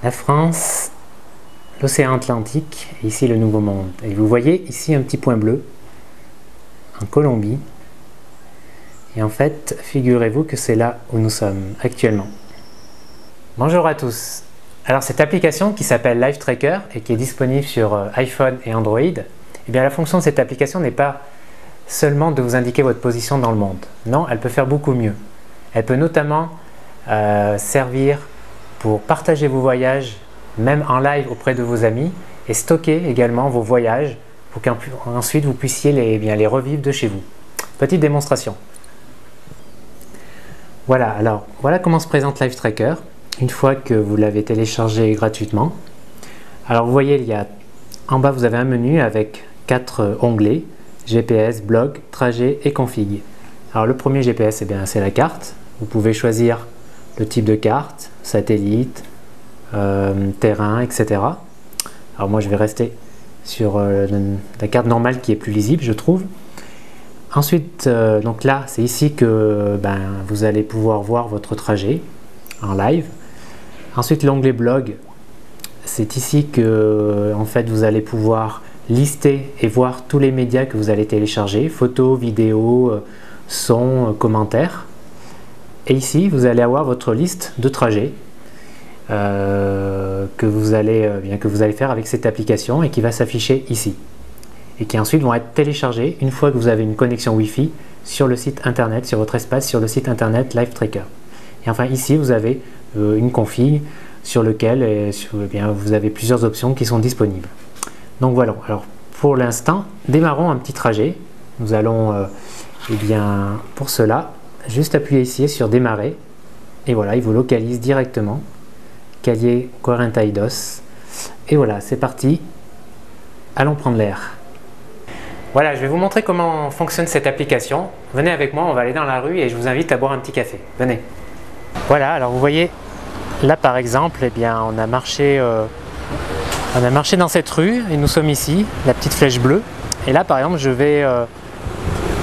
la France, l'océan Atlantique et ici le Nouveau Monde. Et vous voyez ici un petit point bleu en Colombie. Et en fait, figurez-vous que c'est là où nous sommes actuellement. Bonjour à tous. Alors cette application qui s'appelle Live Tracker et qui est disponible sur iPhone et Android, eh bien la fonction de cette application n'est pas seulement de vous indiquer votre position dans le monde. Non, elle peut faire beaucoup mieux. Elle peut notamment servir pour partager vos voyages, même en live auprès de vos amis, et stocker également vos voyages pour qu'ensuite vous puissiez les revivre de chez vous. Petite démonstration. Voilà, alors voilà comment se présente Live Tracker une fois que vous l'avez téléchargé gratuitement. Alors vous voyez, en bas vous avez un menu avec 4 onglets: GPS, blog, trajet et config. Alors le premier GPS, c'est la carte. Vous pouvez choisir le type de carte, satellite, terrain, etc. Alors moi je vais rester sur la carte normale qui est plus lisible, je trouve. Ensuite, donc là c'est ici que vous allez pouvoir voir votre trajet en live. Ensuite l'onglet blog, c'est ici que en fait vous allez pouvoir lister et voir tous les médias que vous allez télécharger, photos, vidéos, sons, commentaires. Et ici vous allez avoir votre liste de trajets que vous allez faire avec cette application et qui va s'afficher ici et qui ensuite vont être téléchargés une fois que vous avez une connexion Wi-Fi sur le site internet, sur votre espace, sur le site internet Live Tracker. Et enfin ici vous avez une config sur lequel vous avez plusieurs options qui sont disponibles. Donc voilà, alors pour l'instant démarrons un petit trajet. Nous allons pour cela juste appuyer ici sur démarrer et voilà, il vous localise directement Calle 42. Et voilà, c'est parti, allons prendre l'air. Voilà, je vais vous montrer comment fonctionne cette application. Venez avec moi, on va aller dans la rue et je vous invite à boire un petit café. Venez. Voilà, alors vous voyez, là par exemple, on a marché dans cette rue et nous sommes ici, la petite flèche bleue. Et là par exemple, je vais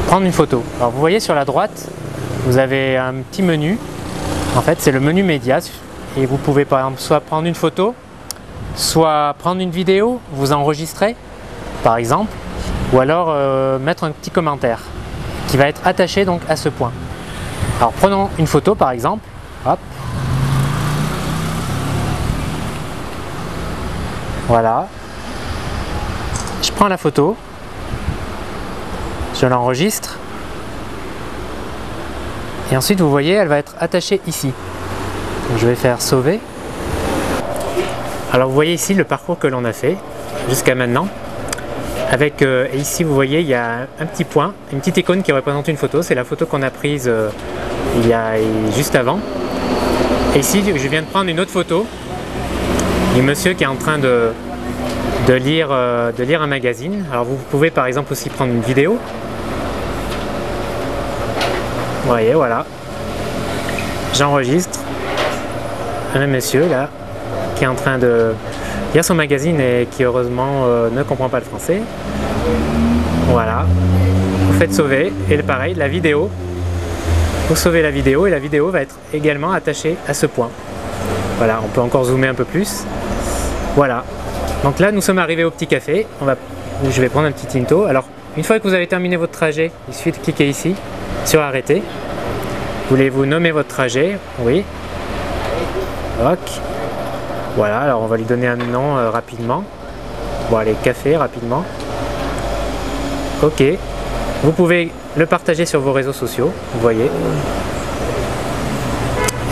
prendre une photo. Alors vous voyez sur la droite, vous avez un petit menu. En fait, c'est le menu média. Et vous pouvez par exemple soit prendre une photo, soit prendre une vidéo, vous enregistrer par exemple, ou alors mettre un petit commentaire qui va être attaché donc à ce point. Alors prenons une photo par exemple, hop, voilà, je prends la photo, je l'enregistre et ensuite vous voyez elle va être attachée ici. Donc, je vais faire sauver. Alors vous voyez ici le parcours que l'on a fait jusqu'à maintenant. Avec ici vous voyez il y a un petit point, une petite icône qui représente une photo. C'est la photo qu'on a prise juste avant. Et ici je viens de prendre une autre photo du monsieur qui est en train de lire un magazine. Alors vous pouvez par exemple aussi prendre une vidéo. Vous voyez, voilà. J'enregistre un monsieur là qui est en train de lire son magazine et qui heureusement ne comprend pas le français. Voilà, vous faites sauver et pareil, la vidéo, vous sauvez la vidéo et la vidéo va être également attachée à ce point. Voilà, on peut encore zoomer un peu plus. Voilà, donc là nous sommes arrivés au petit café. Je vais prendre un petit tinto. Alors une fois que vous avez terminé votre trajet, il suffit de cliquer ici sur arrêter. Voulez-vous nommer votre trajet? Oui. Ok. Voilà, alors on va lui donner un nom rapidement. Bon allez, café rapidement. Ok. Vous pouvez le partager sur vos réseaux sociaux, vous voyez.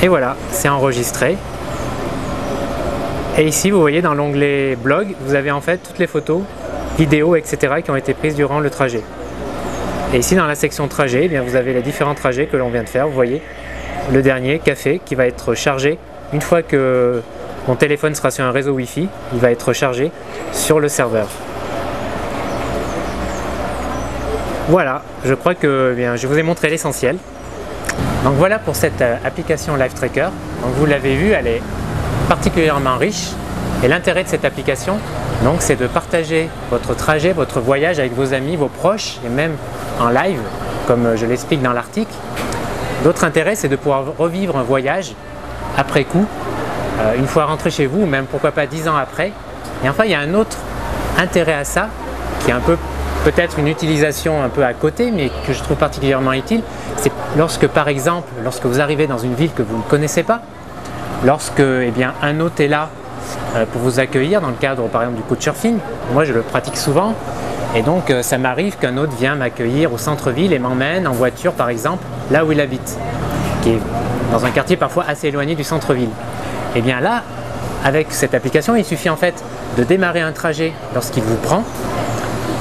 Et voilà, c'est enregistré. Et ici, vous voyez dans l'onglet blog, vous avez en fait toutes les photos, vidéos, etc. qui ont été prises durant le trajet. Et ici dans la section trajet, vous avez les différents trajets que l'on vient de faire. Vous voyez le dernier, café, qui va être chargé une fois que mon téléphone sera sur un réseau Wi-Fi, il va être chargé sur le serveur. Voilà, je crois que je vous ai montré l'essentiel. Donc voilà pour cette application Live Tracker. Donc vous l'avez vu, elle est particulièrement riche. Et l'intérêt de cette application, c'est de partager votre trajet, votre voyage avec vos amis, vos proches et même en live, comme je l'explique dans l'article. L'autre intérêt, c'est de pouvoir revivre un voyage après coup une fois rentré chez vous, ou même pourquoi pas 10 ans après. Et enfin, il y a un autre intérêt à ça, qui est un peu peut-être une utilisation un peu à côté, mais que je trouve particulièrement utile. C'est lorsque, par exemple, lorsque vous arrivez dans une ville que vous ne connaissez pas, lorsque un hôte est là pour vous accueillir dans le cadre par exemple du couchsurfing. Moi je le pratique souvent et donc ça m'arrive qu'un hôte vient m'accueillir au centre-ville et m'emmène en voiture par exemple là où il habite, qui est dans un quartier parfois assez éloigné du centre-ville. Et bien là, avec cette application, il suffit en fait de démarrer un trajet lorsqu'il vous prend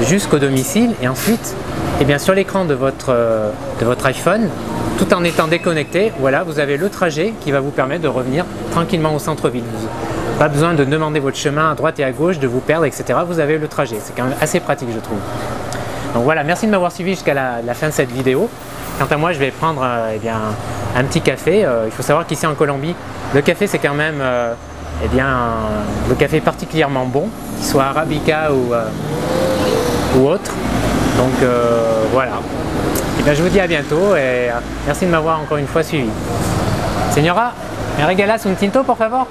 jusqu'au domicile et ensuite sur l'écran de votre iPhone, tout en étant déconnecté, voilà, vous avez le trajet qui va vous permettre de revenir tranquillement au centre-ville. Pas besoin de demander votre chemin à droite et à gauche, de vous perdre, etc. Vous avez le trajet. C'est quand même assez pratique, je trouve. Donc voilà, merci de m'avoir suivi jusqu'à la fin de cette vidéo. Quant à moi, je vais prendre un petit café. Il faut savoir qu'ici en Colombie, le café c'est quand même le café particulièrement bon, qu'il soit arabica ou autre. Donc voilà. Je vous dis à bientôt et merci de m'avoir encore une fois suivi. Señora, ¿me regalas un tinto, por favor?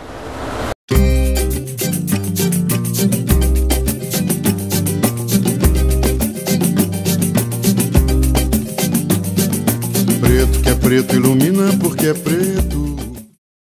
Preto que é preto ilumina porque é preto.